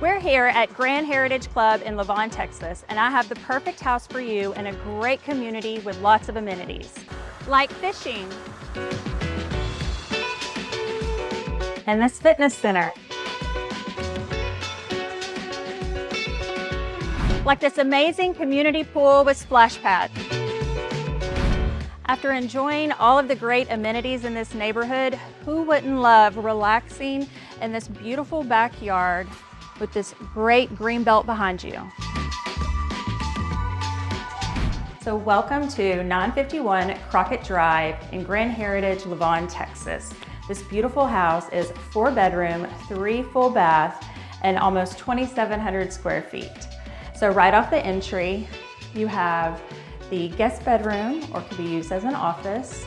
We're here at Grand Heritage Club in Lavon, Texas, and I have the perfect house for you in a great community with lots of amenities, like fishing, and this fitness center, like this amazing community pool with splash pad. After enjoying all of the great amenities in this neighborhood, who wouldn't love relaxing in this beautiful backyard with this great green belt behind you? So welcome to 951 Crockett Drive in Grand Heritage, Lavon, Texas. This beautiful house is 4-bedroom, 3 full bath, and almost 2,700 square feet. So right off the entry, you have the guest bedroom, or could be used as an office,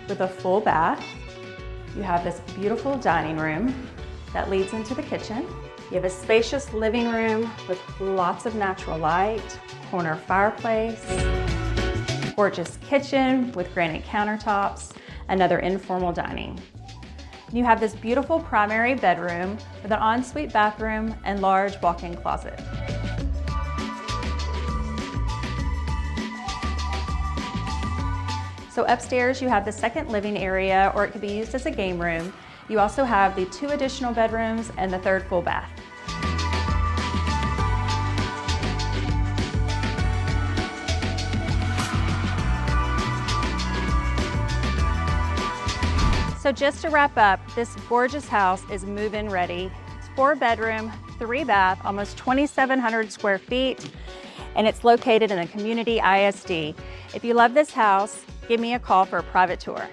with a full bath. You have this beautiful dining room that leads into the kitchen. You have a spacious living room with lots of natural light, corner fireplace, gorgeous kitchen with granite countertops, another informal dining. You have this beautiful primary bedroom with an ensuite bathroom and large walk-in closet. So upstairs you have the second living area, or it could be used as a game room. You also have the 2 additional bedrooms and the 3rd full bath. So just to wrap up, this gorgeous house is move-in ready. It's 4-bedroom, 3 bath, almost 2,700 square feet, and it's located in a community ISD. If you love this house, give me a call for a private tour.